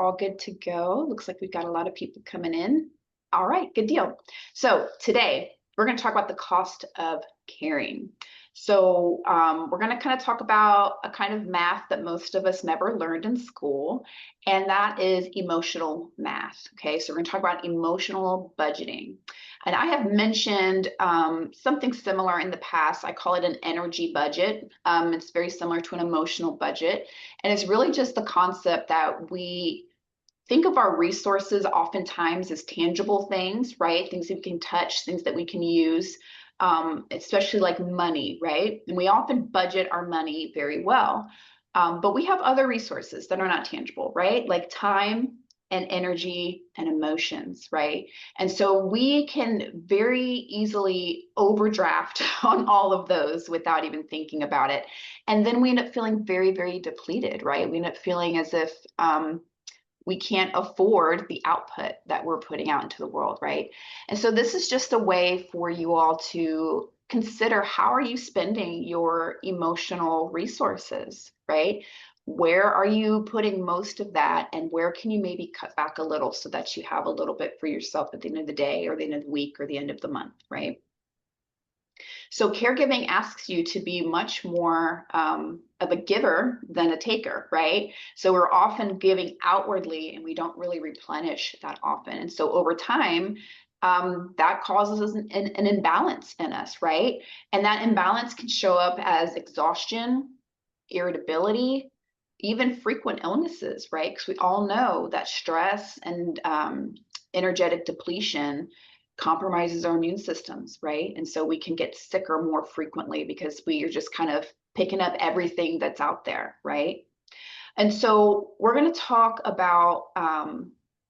all good to go. Looks like we've got a lot of people coming in. All right, good deal. So today we're going to talk about the cost of caring. So we're going to kind of talk about a kind of math that most of us never learned in school, and that is emotional math. Okay, so we're going to talk about emotional budgeting. And I have mentioned something similar in the past. I call it an energy budget. It's very similar to an emotional budget. And it's really just the concept that we think of our resources oftentimes as tangible things, right? Things that we can touch, things that we can use, especially like money, right? And we often budget our money very well. But we have other resources that are not tangible, right? Like time and energy and emotions, right? And so we can very easily overdraft on all of those without even thinking about it. And then we end up feeling very, very depleted, right? We end up feeling as if we can't afford the output that we're putting out into the world, right? And so this is just a way for you all to consider, how are you spending your emotional resources, right? Where are you putting most of that, and where can you maybe cut back a little so that you have a little bit for yourself at the end of the day or the end of the week or the end of the month, right? So caregiving asks you to be much more of a giver than a taker, right? So we're often giving outwardly and we don't really replenish that often. And so over time, that causes an imbalance in us, right? And that imbalance can show up as exhaustion, irritability, even frequent illnesses, right? Because we all know that stress and energetic depletion compromises our immune systems, right? And so we can get sicker more frequently because we are just kind of picking up everything that's out there, right? And so we're going to talk about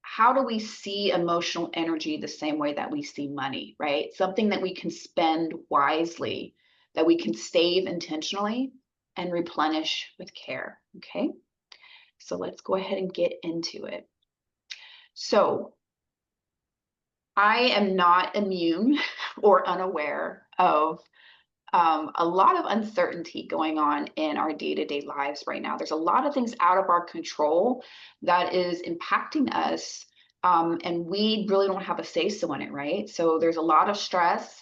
how do we see emotional energy the same way that we see money, right? Something that we can spend wisely, that we can save intentionally and replenish with care, okay? So let's go ahead and get into it. So I am not immune or unaware of a lot of uncertainty going on in our day-to-day lives right now. There's a lot of things out of our control that is impacting us, and we really don't have a say-so in it, right? So there's a lot of stress,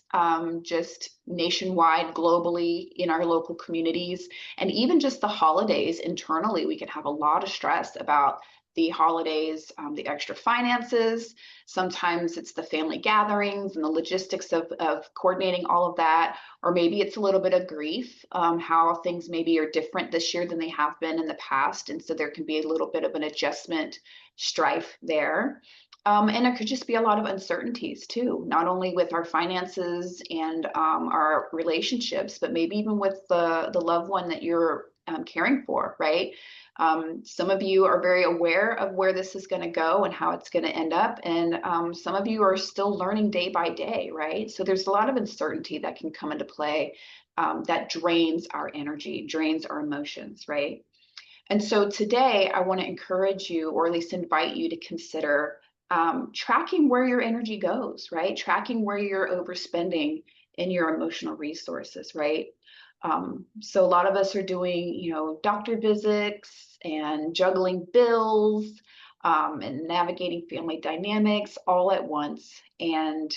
just nationwide, globally, in our local communities, and even just the holidays internally, we can have a lot of stress about the holidays, the extra finances. Sometimes it's the family gatherings and the logistics of coordinating all of that. Or maybe it's a little bit of grief, how things maybe are different this year than they have been in the past. And so there can be a little bit of an adjustment strife there. And there could just be a lot of uncertainties too, not only with our finances and our relationships, but maybe even with the loved one that you're caring for, right? Some of you are very aware of where this is going to go and how it's going to end up. And some of you are still learning day by day, right? So there's a lot of uncertainty that can come into play that drains our energy, drains our emotions, right? And so today I want to encourage you, or at least invite you to consider tracking where your energy goes, right? Tracking where you're overspending in your emotional resources, right? So a lot of us are doing, doctor visits and juggling bills and navigating family dynamics all at once. And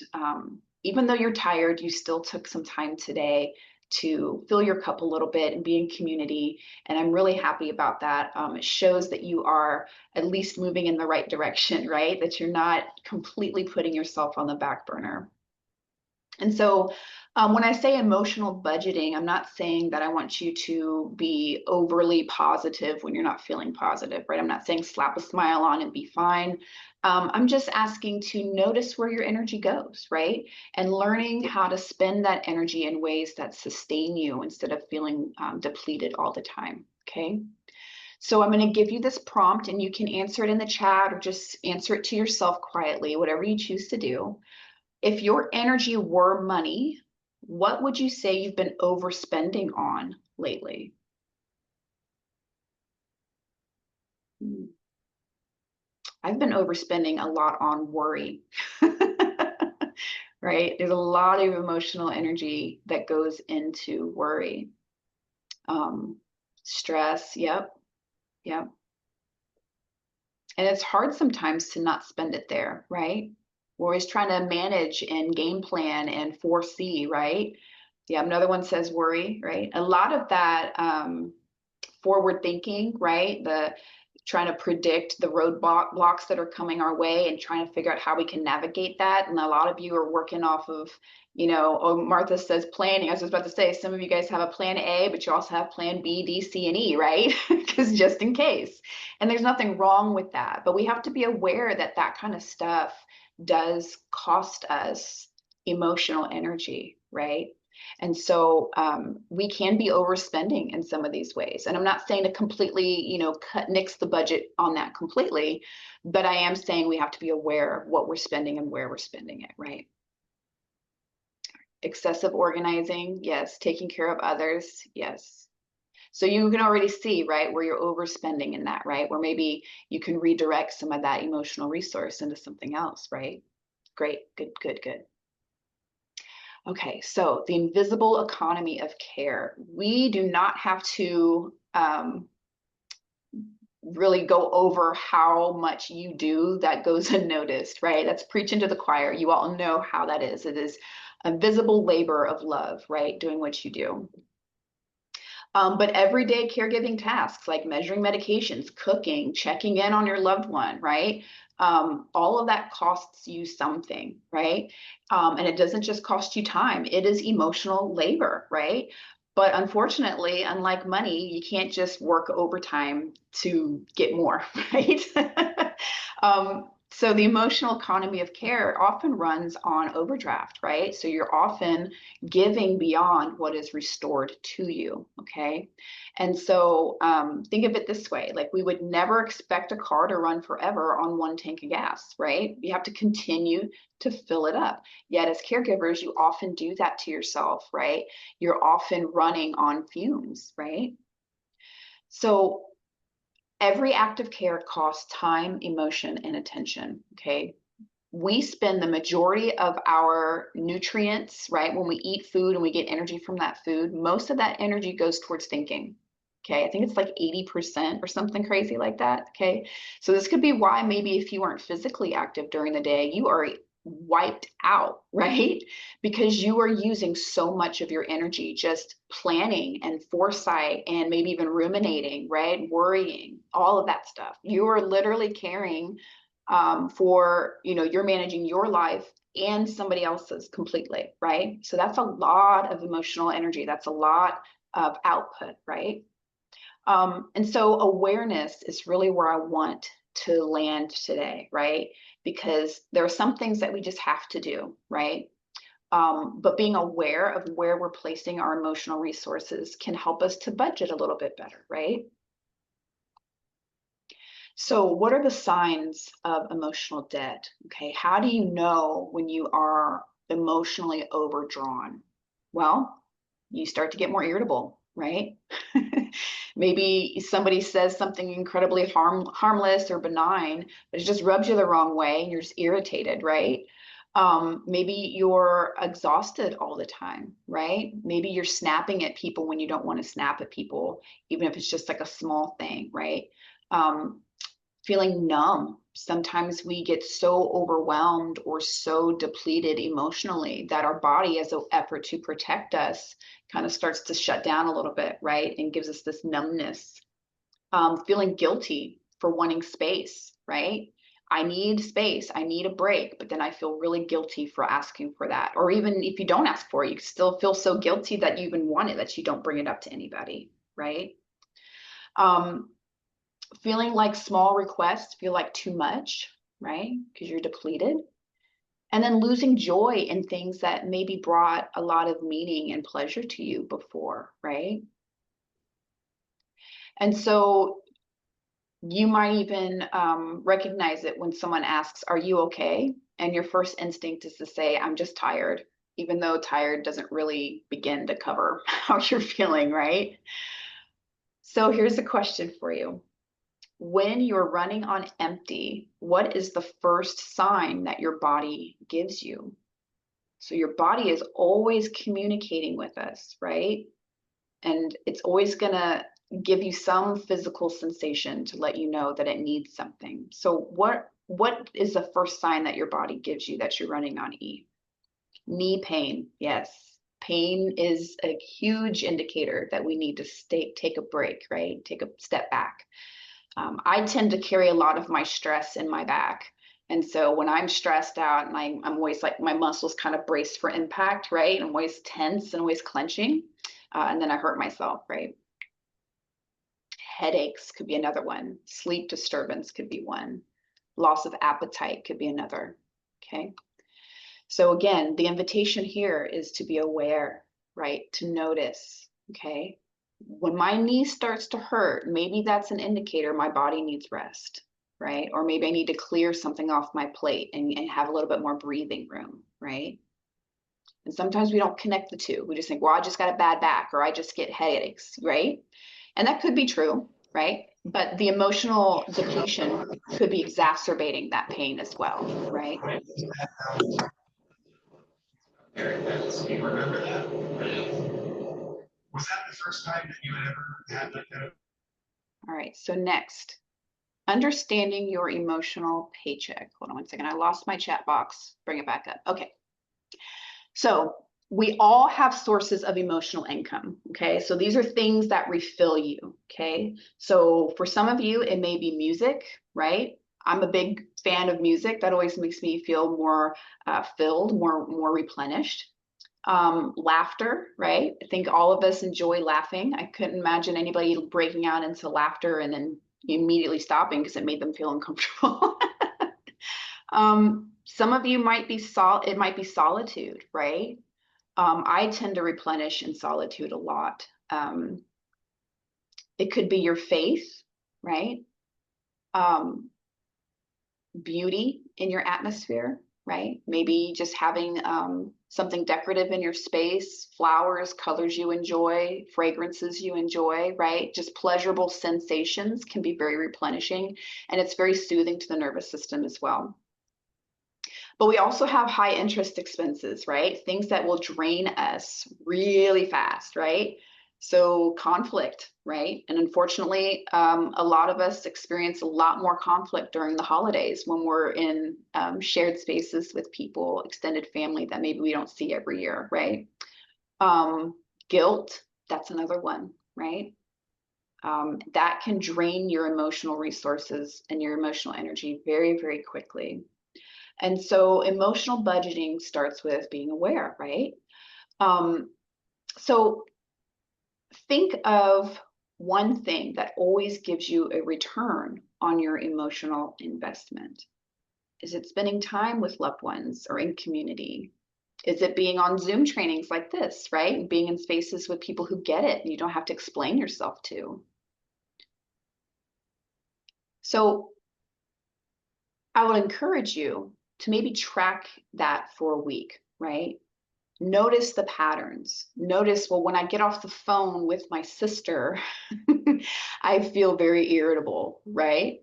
even though you're tired, you still took some time today to fill your cup a little bit and be in community. And I'm really happy about that. It shows that you are at least moving in the right direction, right? That you're not completely putting yourself on the back burner. And so when I say emotional budgeting, I'm not saying that I want you to be overly positive when you're not feeling positive, right? I'm not saying slap a smile on and be fine. I'm just asking to notice where your energy goes, right? And learning how to spend that energy in ways that sustain you instead of feeling depleted all the time, okay? So I'm going to give you this prompt, and you can answer it in the chat or just answer it to yourself quietly, whatever you choose to do. If your energy were money, what would you say you've been overspending on lately? I've been overspending a lot on worry, right? There's a lot of emotional energy that goes into worry. Stress, yep. And it's hard sometimes to not spend it there, right? We're always trying to manage and game plan and foresee, right? Yeah, another one says worry, right? A lot of that forward thinking, right? The trying to predict the blocks that are coming our way and trying to figure out how we can navigate that. And a lot of you are working off of, oh, Martha says planning. I was just about to say, some of you guys have a plan A, but you also have plan B, D, C, and E, right? Because just in case. And there's nothing wrong with that. But we have to be aware that that kind of stuff does cost us emotional energy, right? And so we can be overspending in some of these ways. And I'm not saying to completely, nix the budget on that completely, but I am saying we have to be aware of what we're spending and where we're spending it, right? Excessive organizing, yes. Taking care of others, yes. So you can already see, right, where you're overspending in that, right? Where maybe you can redirect some of that emotional resource into something else, right? Great, good, good, good. Okay, so the invisible economy of care. We do not have to really go over how much you do that goes unnoticed, right? That's preaching to the choir. You all know how that is. It is a visible labor of love, right? Doing what you do. But everyday caregiving tasks like measuring medications, cooking, checking in on your loved one, right? All of that costs you something, right? And it doesn't just cost you time, it is emotional labor, right? But unfortunately, unlike money, you can't just work overtime to get more, right? So the emotional economy of care often runs on overdraft, right? So you're often giving beyond what is restored to you, okay? And so think of it this way, like we would never expect a car to run forever on one tank of gas, right? You have to continue to fill it up. Yet as caregivers, you often do that to yourself, right? You're often running on fumes, right? So every act of care costs time, emotion, and attention, okay? We spend the majority of our nutrients, right? When we eat food and we get energy from that food, most of that energy goes towards thinking. Okay, I think it's like 80% or something crazy like that. Okay, so this could be why maybe if you weren't physically active during the day, you are wiped out, right? Because you are using so much of your energy just planning and foresight and maybe even ruminating, right? Worrying, all of that stuff. You are literally caring for, you're managing your life and somebody else's completely, right? So that's a lot of emotional energy. That's a lot of output, right? And so awareness is really where I want to land today, right? Because there are some things that we just have to do, right? But being aware of where we're placing our emotional resources can help us to budget a little bit better, right? So what are the signs of emotional debt? Okay, how do you know when you are emotionally overdrawn? Well, you start to get more irritable, right? Maybe somebody says something incredibly harmless or benign, but it just rubs you the wrong way and you're just irritated, right? Maybe you're exhausted all the time, right? Maybe you're snapping at people when you don't want to snap at people, even if it's just like a small thing, right? Feeling numb. Sometimes we get so overwhelmed or so depleted emotionally that our body, as an effort to protect us, kind of starts to shut down a little bit, right? And gives us this numbness. Feeling guilty for wanting space, right? I need space, I need a break, but then I feel really guilty for asking for that. Or even if you don't ask for it, you still feel so guilty that you even want it, that you don't bring it up to anybody, right? Feeling like small requests feel like too much, right? Because you're depleted. And then losing joy in things that maybe brought a lot of meaning and pleasure to you before, right? And so you might even recognize it when someone asks, "Are you okay?" And your first instinct is to say, "I'm just tired," even though tired doesn't really begin to cover how you're feeling, right? So here's a question for you. When you're running on empty, what is the first sign that your body gives you? So your body is always communicating with us, right? And it's always going to give you some physical sensation to let you know that it needs something. So what is the first sign that your body gives you that you're running on E? Knee pain. Yes. Pain is a huge indicator that we need to take a break, right? Take a step back. I tend to carry a lot of my stress in my back. And so when I'm stressed out and I'm always like, my muscles kind of brace for impact, right? I'm always tense and always clenching. And then I hurt myself, right? Headaches could be another one. Sleep disturbance could be one. Loss of appetite could be another. Okay. So again, the invitation here is to be aware, right? To notice. Okay. When my knee starts to hurt, maybe that's an indicator my body needs rest, right? Or maybe I need to clear something off my plate and have a little bit more breathing room, right? And sometimes we don't connect the two. We just think, well, I just got a bad back or I just get headaches, right? And that could be true, right? But the emotional depletion could be exacerbating that pain as well, right? Do you remember that? Was that the first time that you had ever had like that? All right, so next, understanding your emotional paycheck. Hold on one second, I lost my chat box. Bring it back up. Okay. So we all have sources of emotional income, okay? So these are things that refill you, okay? So for some of you, it may be music, right? I'm a big fan of music. That always makes me feel more filled, more replenished. Laughter, right? I think all of us enjoy laughing. I couldn't imagine anybody breaking out into laughter and then immediately stopping because it made them feel uncomfortable. Some of you might be it might be solitude, right? I tend to replenish in solitude a lot. It could be your faith, right? Beauty in your atmosphere, right? Maybe just having something decorative in your space, flowers, colors you enjoy, fragrances you enjoy, right? Just pleasurable sensations can be very replenishing, and it's very soothing to the nervous system as well. But we also have high interest expenses, right? Things that will drain us really fast, right? So conflict, right? And unfortunately, a lot of us experience a lot more conflict during the holidays when we're in shared spaces with people, extended family that maybe we don't see every year, right? Guilt, that's another one, right? That can drain your emotional resources and your emotional energy very, very quickly. And so emotional budgeting starts with being aware, right? So think of one thing that always gives you a return on your emotional investment. Is it spending time with loved ones or in community? Is it being on Zoom trainings like this, right? Being in spaces with people who get it and you don't have to explain yourself to. So I would encourage you to maybe track that for a week, right? Notice the patterns. Notice, well, when I get off the phone with my sister, I feel very irritable, right?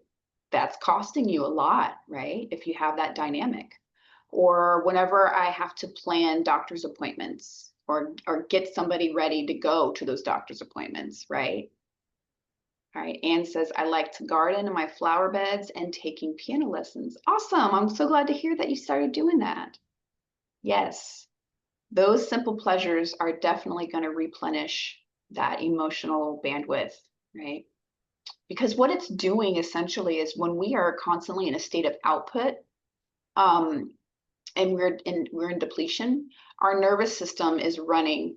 That's costing you a lot, right? If you have that dynamic. Or whenever I have to plan doctor's appointments or get somebody ready to go to those doctor's appointments, right? All right, Anne says, I like to garden in my flower beds and taking piano lessons. Awesome. I'm so glad to hear that you started doing that. Yes. Those simple pleasures are definitely going to replenish that emotional bandwidth, right? Because what it's doing essentially is when we are constantly in a state of output, and we're in depletion, our nervous system is running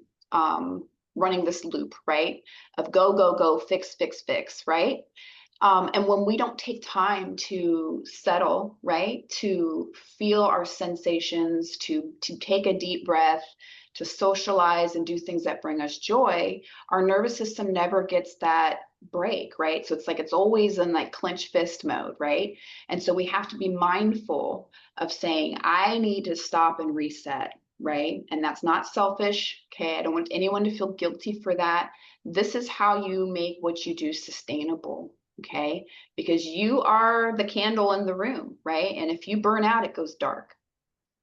this loop, right? Of go, go, go, fix, fix, fix, right? And when we don't take time to settle, right, to feel our sensations, to take a deep breath, to socialize and do things that bring us joy, our nervous system never gets that break, right? So it's like it's always in like clench fist mode, right? And so we have to be mindful of saying, I need to stop and reset, right? And that's not selfish, okay? I don't want anyone to feel guilty for that. This is how you make what you do sustainable, okay? Because you are the candle in the room, right? And if you burn out, it goes dark.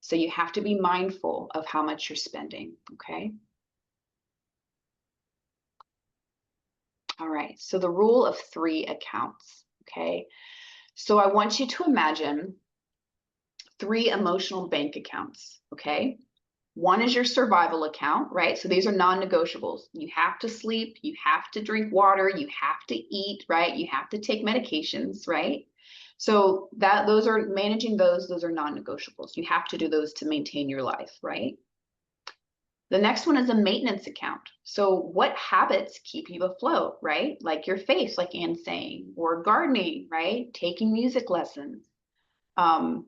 So you have to be mindful of how much you're spending, okay? All right, so the rule of 3 accounts, okay? So I want you to imagine 3 emotional bank accounts, okay? One is your survival account, right? So these are non-negotiables. You have to sleep, you have to drink water, you have to eat, right? You have to take medications, right? So those are managing those are non-negotiables. You have to do those to maintain your life, right? The next one is a maintenance account. So what habits keep you afloat, right? Like your faith, like Anne's saying, or gardening, right? Taking music lessons. Um,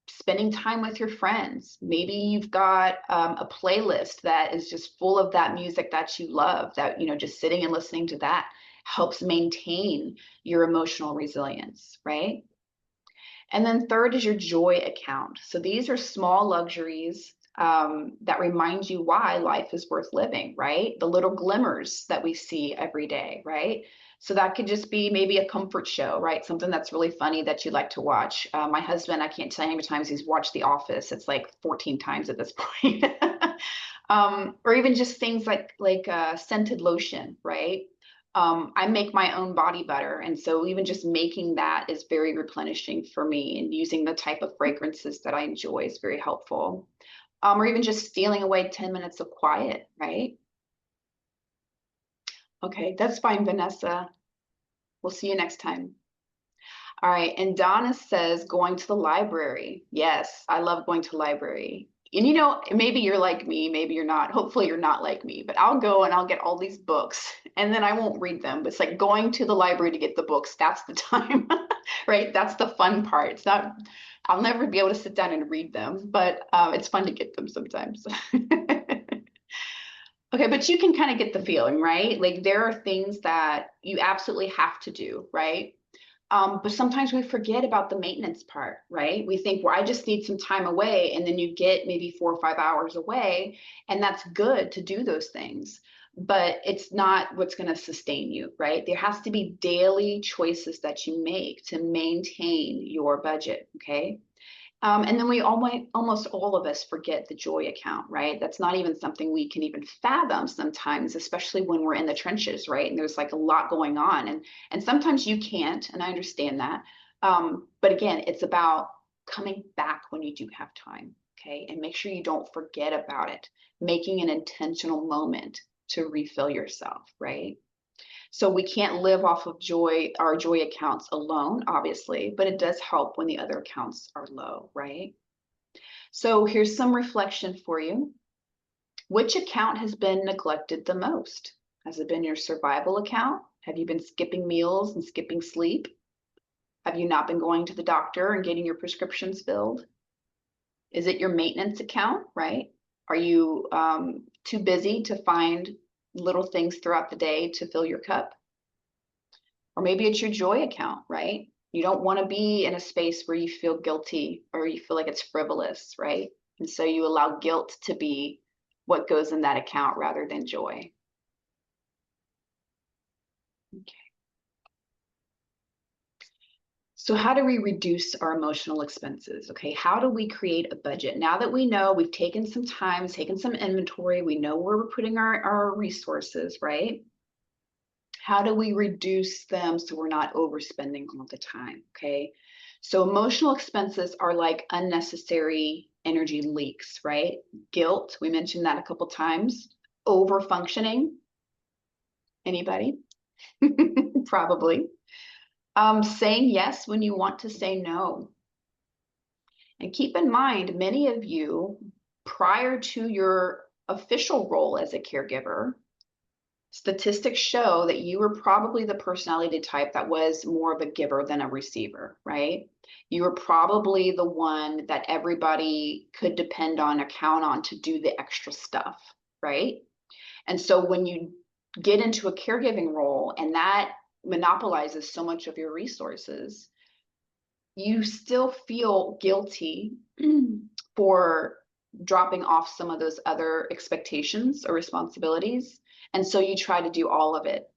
Spending time with your friends. Maybe you've got a playlist that is just full of that music that you love, that, just sitting and listening to that helps maintain your emotional resilience, right? And then third is your joy account. So these are small luxuries that remind you why life is worth living, right? The little glimmers that we see every day, right? So that could just be maybe a comfort show, right? Something that's really funny that you like to watch. My husband, I can't tell you how many times he's watched The Office. It's like 14 times at this point. Or even just things like scented lotion, right? I make my own body butter. And so even just making that is very replenishing for me, and using the type of fragrances that I enjoy is very helpful. Or even just stealing away 10 minutes of quiet, right? Okay, that's fine, Vanessa. We'll see you next time. All right, and Donna says going to the library. Yes, I love going to the library. And maybe you're like me, maybe you're not. Hopefully you're not like me, but I'll go and I'll get all these books and then I won't read them. But it's like going to the library to get the books. That's the time, right? That's the fun part. It's not, I'll never be able to sit down and read them, but it's fun to get them sometimes. Okay, but you can kind of get the feeling, right? Like there are things that you absolutely have to do, right? But sometimes we forget about the maintenance part, right? We think, well, I just need some time away. And then you get maybe 4 or 5 hours away. And that's good to do those things. But it's not what's going to sustain you, right? There has to be daily choices that you make to maintain your budget, okay? And then we almost all of us forget the joy account, right? That's not even something we can even fathom sometimes, especially when we're in the trenches, right? And there's like a lot going on, and sometimes you can't, and I understand that. But again, it's about coming back when you do have time, okay? And make sure you don't forget about it, making an intentional moment to refill yourself, right? So we can't live off of our joy accounts alone, obviously, but it does help when the other accounts are low, right? So here's some reflection for you. Which account has been neglected the most? Has it been your survival account? Have you been skipping meals and skipping sleep? Have you not been going to the doctor and getting your prescriptions filled? Is it your maintenance account, right? Are you too busy to find little things throughout the day to fill your cup? Or maybe it's your joy account, right? You don't want to be in a space where you feel guilty or you feel like it's frivolous, right? And so you allow guilt to be what goes in that account rather than joy. Okay. So how do we reduce our emotional expenses? Okay, how do we create a budget? Now that we know, we've taken some time, taken some inventory, we know where we're putting our resources, right? How do we reduce them so we're not overspending all the time? Okay. So emotional expenses are like unnecessary energy leaks, right? Guilt, we mentioned that a couple times. Over functioning, anybody? Probably. Saying yes when you want to say no. And keep in mind, many of you, prior to your official role as a caregiver, statistics show that you were probably the personality type that was more of a giver than a receiver, right? You were probably the one that everybody could depend on or count on to do the extra stuff, right? And so when you get into a caregiving role and that monopolizes so much of your resources, you still feel guilty for dropping off some of those other expectations or responsibilities. And so you try to do all of it.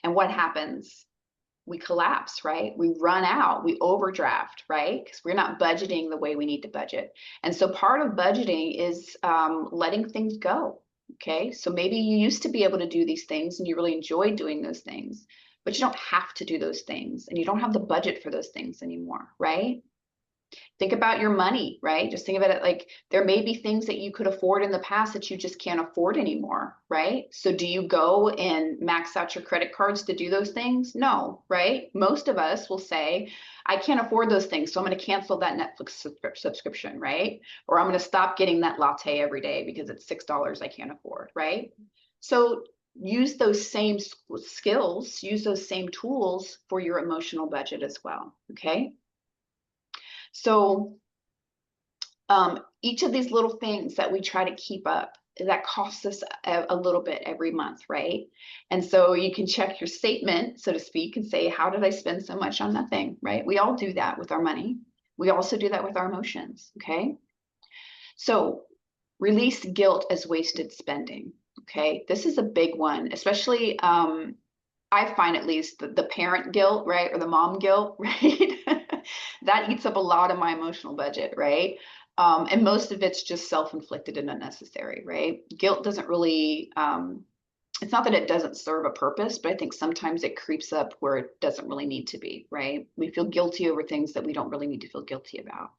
And what happens? We collapse, right? We run out, we overdraft, right? Because we're not budgeting the way we need to budget. And so part of budgeting is letting things go, Okay, so maybe you used to be able to do these things and you really enjoy doing those things, but you don't have to do those things and you don't have the budget for those things anymore, right? Think about your money, right? Just think about it like there may be things that you could afford in the past that you just can't afford anymore, right? So do you go and max out your credit cards to do those things? No, right? Most of us will say, I can't afford those things, so I'm going to cancel that Netflix subscription, right? Or I'm going to stop getting that latte every day because it's $6 I can't afford, right? So use those same skills, use those same tools for your emotional budget as well, okay? So each of these little things that we try to keep up, that costs us a little bit every month, right? And so you can check your statement, so to speak, and say, how did I spend so much on nothing, right? We all do that with our money. We also do that with our emotions, okay? So release guilt as wasted spending, okay? This is a big one, especially I find at least the parent guilt, right? Or the mom guilt, right? That eats up a lot of my emotional budget, right? And most of it's just self-inflicted and unnecessary, right? Guilt doesn't really, it's not that it doesn't serve a purpose, but I think sometimes it creeps up where it doesn't really need to be, right? We feel guilty over things that we don't really need to feel guilty about.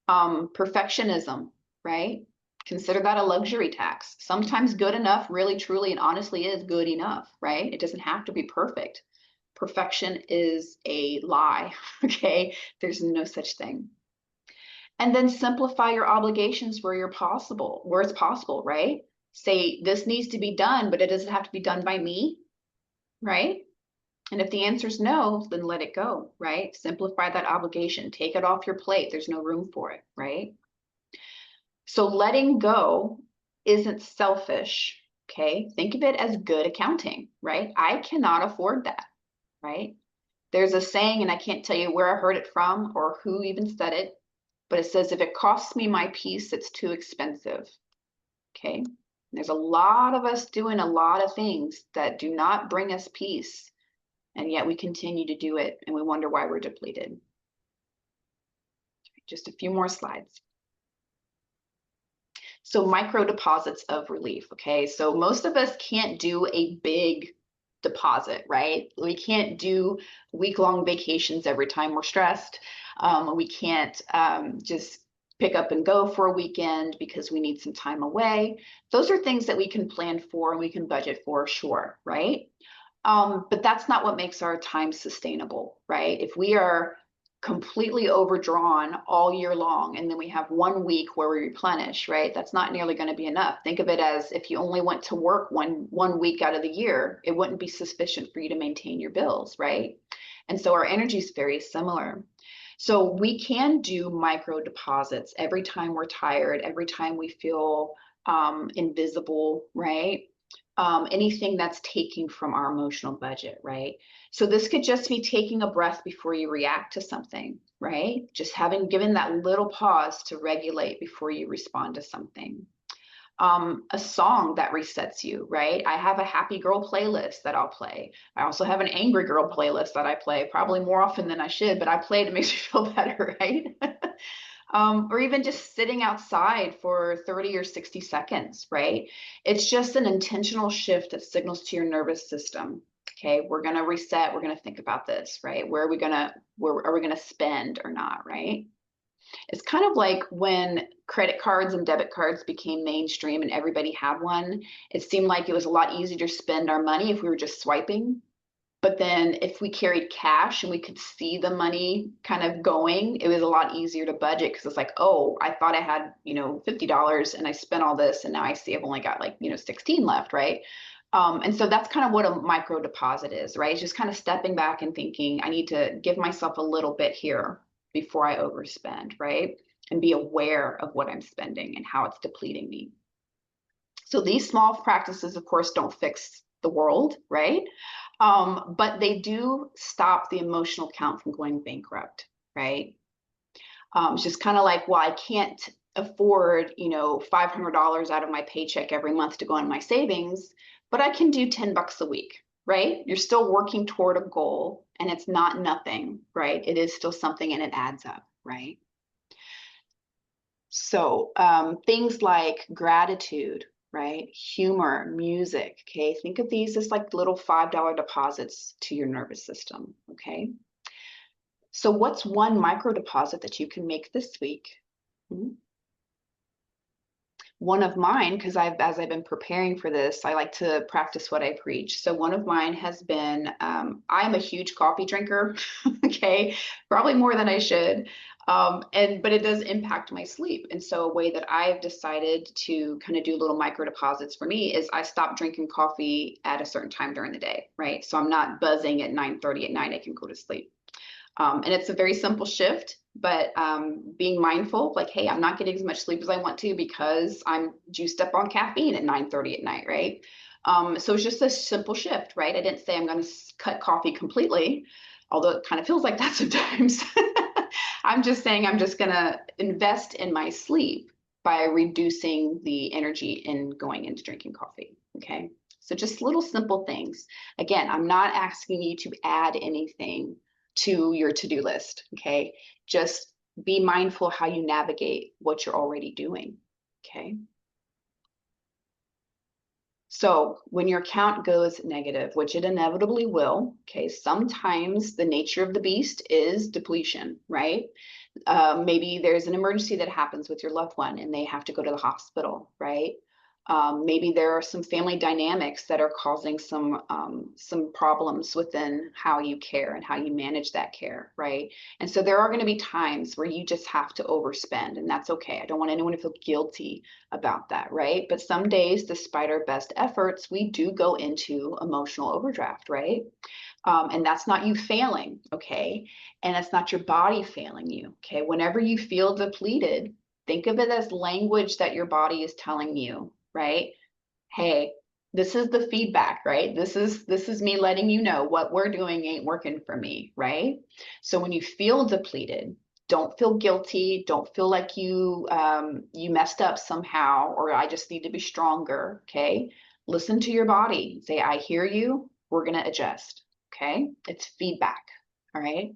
Perfectionism, right? Consider that a luxury tax. Sometimes good enough really, truly, and honestly is good enough, right? It doesn't have to be perfect. Perfection is a lie, okay? There's no such thing. And then simplify your obligations where it's possible, right? Say this needs to be done, but it doesn't have to be done by me, right? And if the answer is no, then let it go, right? Simplify that obligation, take it off your plate. There's no room for it, right? So letting go isn't selfish, okay? Think of it as good accounting, right? I cannot afford that, right? There's a saying, and I can't tell you where I heard it from or who even said it, but it says, if it costs me my peace, it's too expensive, okay? There's a lot of us doing a lot of things that do not bring us peace, and yet we continue to do it, and we wonder why we're depleted. Just a few more slides. So micro deposits of relief, okay? So most of us can't do a big deposit, right? We can't do week-long vacations every time we're stressed. We can't just pick up and go for a weekend because we need some time away. Those are things that we can plan for and we can budget for, sure, right? But that's not what makes our time sustainable, right? If we are completely overdrawn all year long and then we have 1 week where we replenish, right? That's not nearly going to be enough. Think of it as if you only went to work one week out of the year, it wouldn't be sufficient for you to maintain your bills, right? And so our energy is very similar. So we can do micro deposits every time we're tired, every time we feel invisible, right? Anything that's taking from our emotional budget, right? So this could just be taking a breath before you react to something, right? Just given that little pause to regulate before you respond to something. A song that resets you, right? I have a happy girl playlist that I'll play. I also have an angry girl playlist that I play, probably more often than I should, but I play it, it makes me feel better, right? Or even just sitting outside for 30 or 60 seconds, right? It's just an intentional shift that signals to your nervous system. Okay, we're gonna reset, we're gonna think about this, right? Where are we gonna spend or not, right? It's kind of like when credit cards and debit cards became mainstream and everybody had one. It seemed like it was a lot easier to spend our money if we were just swiping. But then if we carried cash and we could see the money kind of going, it was a lot easier to budget because it's like, oh, I thought I had, $50 and I spent all this and now I see I've only got 16 left, right? And so that's kind of what a micro deposit is, right? It's just kind of stepping back and thinking, I need to give myself a little bit here before I overspend, right? And be aware of what I'm spending and how it's depleting me. So these small practices, of course, don't fix the world, right? But they do stop the emotional count from going bankrupt, right? It's just kind of like, well, I can't afford, $500 out of my paycheck every month to go on my savings, but I can do $10 a week, right? You're still working toward a goal and it's not nothing, right? It is still something and it adds up, right? So things like gratitude, right? Humor, music, okay? Think of these as like little $5 deposits to your nervous system, okay? So what's one micro deposit that you can make this week? Hmm? One of mine, because as I've been preparing for this, I like to practice what I preach. So one of mine has been, I'm a huge coffee drinker, okay, probably more than I should. But it does impact my sleep. And so a way that I've decided to kind of do little micro deposits for me is I stop drinking coffee at a certain time during the day, right? So I'm not buzzing at 9:30 at night, I can go to sleep. And it's a very simple shift, but being mindful, like, hey, I'm not getting as much sleep as I want to because I'm juiced up on caffeine at 9:30 at night, right? So it's just a simple shift, right? I didn't say I'm going to cut coffee completely, although it kind of feels like that sometimes. I'm just saying I'm just going to invest in my sleep by reducing the energy in going into drinking coffee, okay? So just little simple things. Again, I'm not asking you to add anything to your to-do list, okay? Just be mindful how you navigate what you're already doing, okay? So when your count goes negative, which it inevitably will, okay, sometimes the nature of the beast is depletion, right? Maybe there's an emergency that happens with your loved one and they have to go to the hospital, right? Maybe there are some family dynamics that are causing some problems within how you care and how you manage that care, right? And so there are going to be times where you just have to overspend, and that's okay. I don't want anyone to feel guilty about that, right? But some days, despite our best efforts, we do go into emotional overdraft, right? And that's not you failing, okay? And it's not your body failing you, okay? Whenever you feel depleted, think of it as language that your body is telling you, right? Hey, this is the feedback, right? This is me letting you know what we're doing ain't working for me, right? So when you feel depleted, don't feel guilty. Don't feel like you messed up somehow, or I just need to be stronger, okay? Listen to your body. Say, I hear you. We're gonna adjust, okay? It's feedback, all right?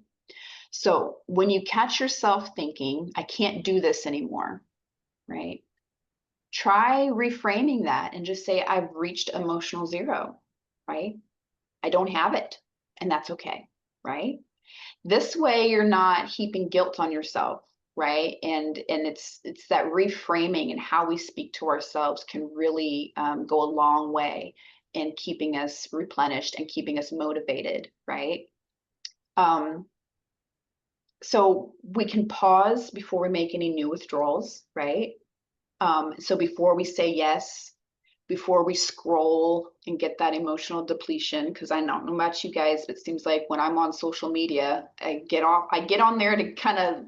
So when you catch yourself thinking, I can't do this anymore, right? Try reframing that and just say, I've reached emotional zero, right? I don't have it, and that's okay, right? This way you're not heaping guilt on yourself, right? And it's that reframing and how we speak to ourselves can really go a long way in keeping us replenished and keeping us motivated, right? Um, so we can pause before we make any new withdrawals, right? So before we say yes, before we scroll and get that emotional depletion, because I don't know about you guys, but it seems like when I'm on social media, I get on there to kind of,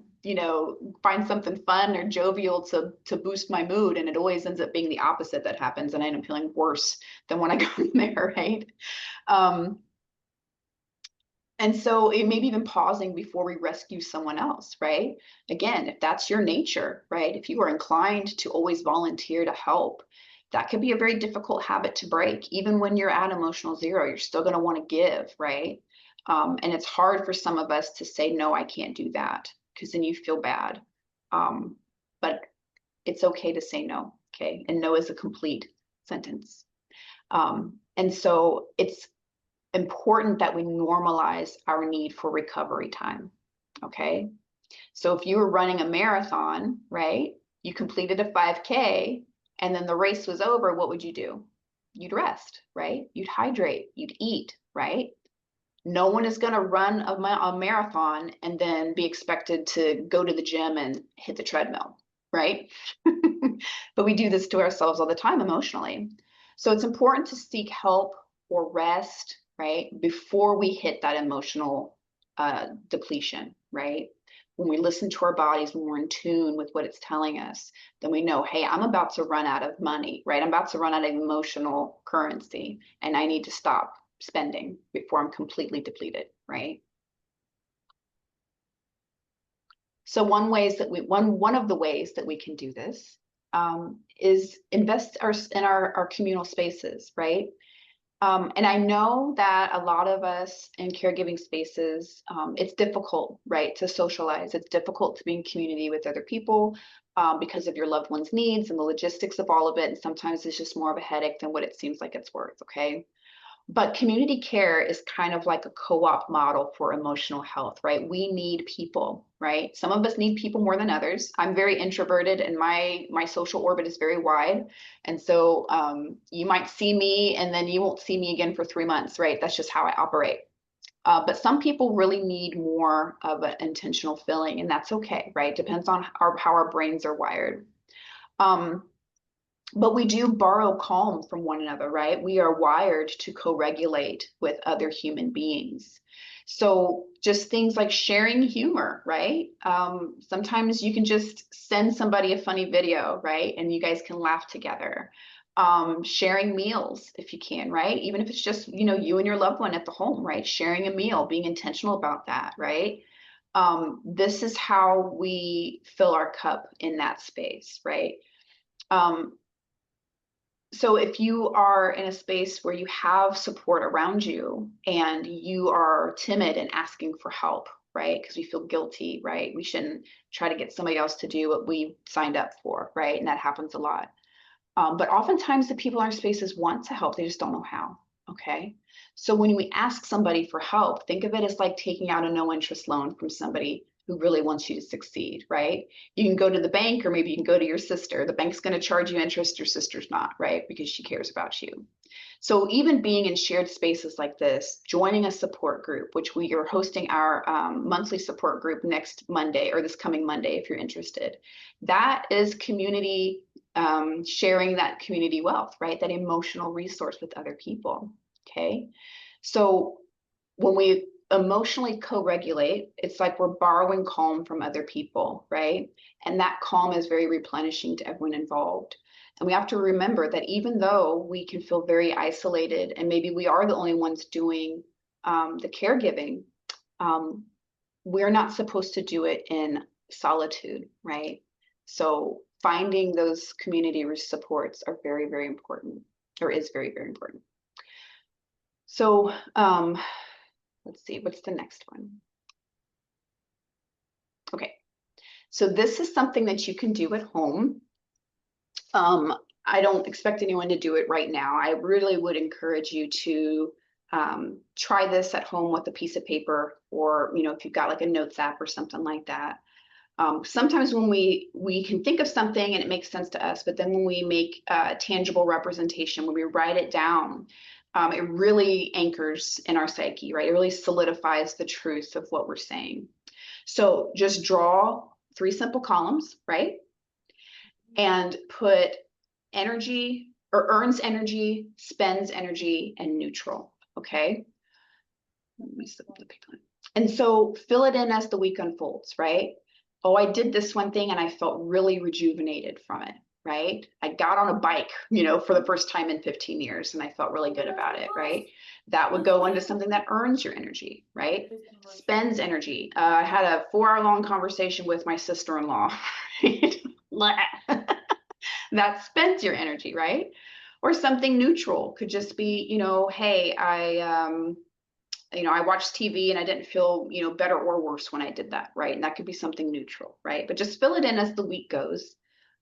find something fun or jovial to boost my mood, and it always ends up being the opposite that happens, and I end up feeling worse than when I go in there, right? Um, and so it may be even pausing before we rescue someone else, right? Again, if that's your nature, right? If you are inclined to always volunteer to help, that could be a very difficult habit to break. Even when you're at emotional zero, you're still going to want to give, right? And it's hard for some of us to say, no, I can't do that, because then you feel bad. But it's okay to say no, okay? And no is a complete sentence. And so it's important that we normalize our need for recovery time. Okay. So if you were running a marathon, right, you completed a 5K and then the race was over, what would you do? You'd rest, right? You'd hydrate, you'd eat, right? No one is going to run a marathon and then be expected to go to the gym and hit the treadmill, right? But we do this to ourselves all the time emotionally. So it's important to seek help or rest, right, before we hit that emotional depletion, right? When we listen to our bodies, when we're in tune with what it's telling us, then we know, hey, I'm about to run out of money, right? I'm about to run out of emotional currency, and I need to stop spending before I'm completely depleted, right? So one of the ways that we can do this is invest in our communal spaces, right? And I know that a lot of us in caregiving spaces, it's difficult, right, to socialize. It's difficult to be in community with other people because of your loved one's needs and the logistics of all of it. And sometimes it's just more of a headache than what it seems like it's worth, okay? But community care is kind of like a co-op model for emotional health, right? We need people, right? Some of us need people more than others. I'm very introverted and my social orbit is very wide. And so you might see me and then you won't see me again for 3 months, right? That's just how I operate. But some people really need more of an intentional filling, and that's okay, right? Depends on how our brains are wired. Um, but we do borrow calm from one another, right? We are wired to co-regulate with other human beings. So just things like sharing humor, right? Sometimes you can just send somebody a funny video, right? And you guys can laugh together. Sharing meals if you can, right? Even if it's just, you and your loved one at the home, right? Sharing a meal, being intentional about that, right? This is how we fill our cup in that space, right? Um, so if you are in a space where you have support around you and you are timid and asking for help, right? Because we feel guilty, right? We shouldn't try to get somebody else to do what we signed up for, right? And that happens a lot. But oftentimes the people in our spaces want to help, they just don't know how. Okay. So when we ask somebody for help, think of it as like taking out a no interest loan from somebody who really wants you to succeed, right? You can go to the bank or maybe you can go to your sister. The bank's going to charge you interest, your sister's not, right? Because she cares about you. So even being in shared spaces like this, joining a support group, which we are hosting our monthly support group next Monday or this coming Monday, if you're interested, that is community sharing that community wealth, right? That emotional resource with other people. Okay. So when we emotionally co-regulate, it's like we're borrowing calm from other people, right? And that calm is very replenishing to everyone involved. And we have to remember that even though we can feel very isolated and maybe we are the only ones doing the caregiving, we're not supposed to do it in solitude, right? So finding those community supports are very, very important, or is very, very important. So let's see, what's the next one? Okay, so this is something that you can do at home. I don't expect anyone to do it right now. I really would encourage you to try this at home with a piece of paper, or if you've got like a notes app or something like that. Sometimes when we can think of something and it makes sense to us, but then when we make tangible representation, when we write it down, it really anchors in our psyche, right? It really solidifies the truth of what we're saying. So just draw 3 simple columns, right? And put energy or earns energy, spends energy, and neutral, okay? And so fill it in as the week unfolds, right? Oh, I did this one thing and I felt really rejuvenated from it, right? I got on a bike, for the first time in 15 years and I felt really good about it, right? That would go into something that earns your energy, right? Spends energy. I had a 4-hour-long conversation with my sister-in-law. That spends your energy, right? Or something neutral could just be, hey, I watched TV and I didn't feel, better or worse when I did that, right? And that could be something neutral, right? But just fill it in as the week goes.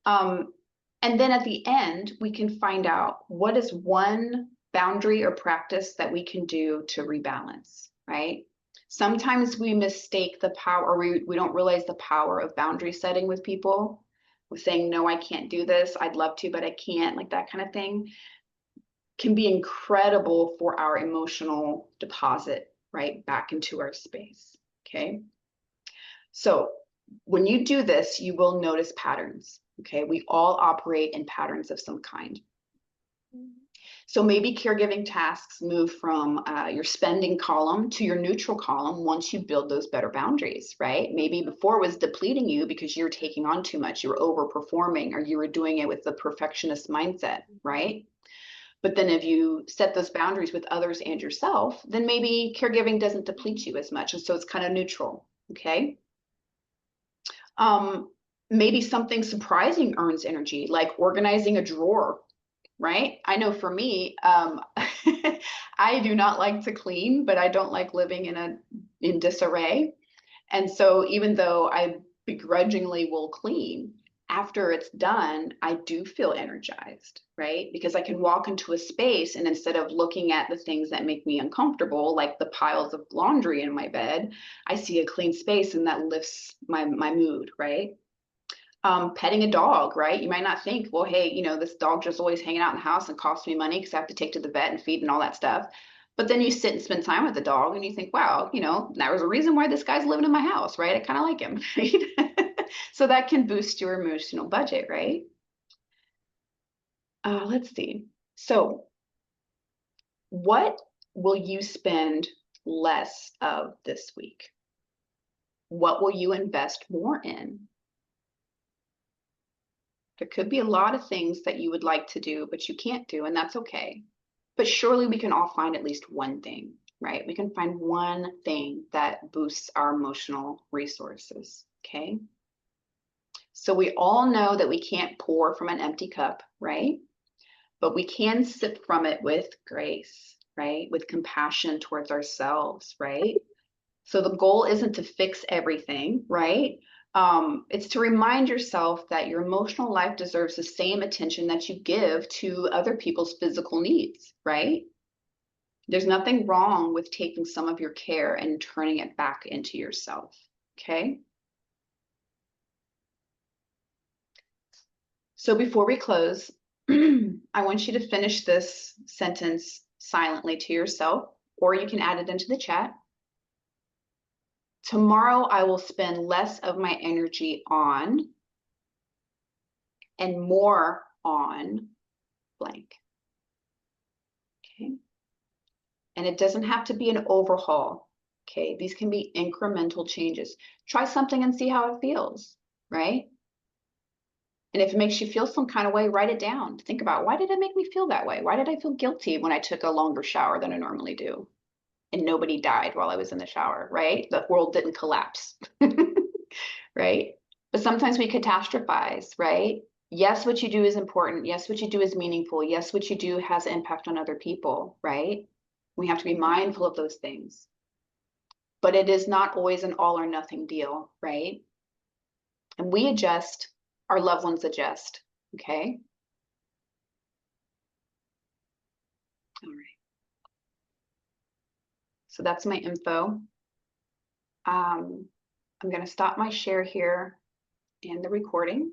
And then at the end, we can find out what is one boundary or practice that we can do to rebalance, right? Sometimes we mistake the power, or we don't realize the power of boundary setting with people. With saying, no, I can't do this. I'd love to, but I can't, like that kind of thing can be incredible for our emotional deposit, right, back into our space, okay? So when you do this, you will notice patterns, okay? We all operate in patterns of some kind. So maybe caregiving tasks move from your spending column to your neutral column once you build those better boundaries, right? Maybe before it was depleting you because you're taking on too much, you were overperforming, or you were doing it with the perfectionist mindset, right? But then if you set those boundaries with others and yourself, then maybe caregiving doesn't deplete you as much. And so it's kind of neutral, okay? Maybe something surprising earns energy, like organizing a drawer right? I know for me, I do not like to clean, but I don't like living in disarray. And so even though I begrudgingly will clean, after it's done, I do feel energized, right? Because I can walk into a space and instead of looking at the things that make me uncomfortable, like the piles of laundry in my bed, I see a clean space and that lifts my mood, right? Petting a dog, right? You might not think, well, hey, this dog just always hanging out in the house and costs me money because I have to take to the vet and feed and all that stuff. But then you sit and spend time with the dog and you think, wow, there was a reason why this guy's living in my house, right? I kind of like him, right? So that can boost your emotional budget, right? Let's see. So what will you spend less of this week? What will you invest more in? There could be a lot of things that you would like to do, but you can't do, and that's okay. But surely we can all find at least one thing, right? We can find one thing that boosts our emotional resources, okay? So we all know that we can't pour from an empty cup, right? But we can sip from it with grace, right? With compassion towards ourselves, right? So the goal isn't to fix everything, right? It's to remind yourself that your emotional life deserves the same attention that you give to other people's physical needs, right? There's nothing wrong with taking some of your care and turning it back into yourself, okay? So before we close, I want you to finish this sentence silently to yourself, or you can add it into the chat. Tomorrow, I will spend less of my energy on and more on blank. Okay. And it doesn't have to be an overhaul. Okay. These can be incremental changes. Try something and see how it feels, right? And if it makes you feel some kind of way, write it down. Think about, why did it make me feel that way? Why did I feel guilty when I took a longer shower than I normally do? And nobody died while I was in the shower, right? The world didn't collapse, right? But sometimes we catastrophize, right? Yes, what you do is important. Yes, what you do is meaningful. Yes, what you do has impact on other people, right? We have to be mindful of those things. But it is not always an all or nothing deal, right? And we adjust, our loved ones adjust, okay? All right. So that's my info. I'm going to stop my share here and the recording.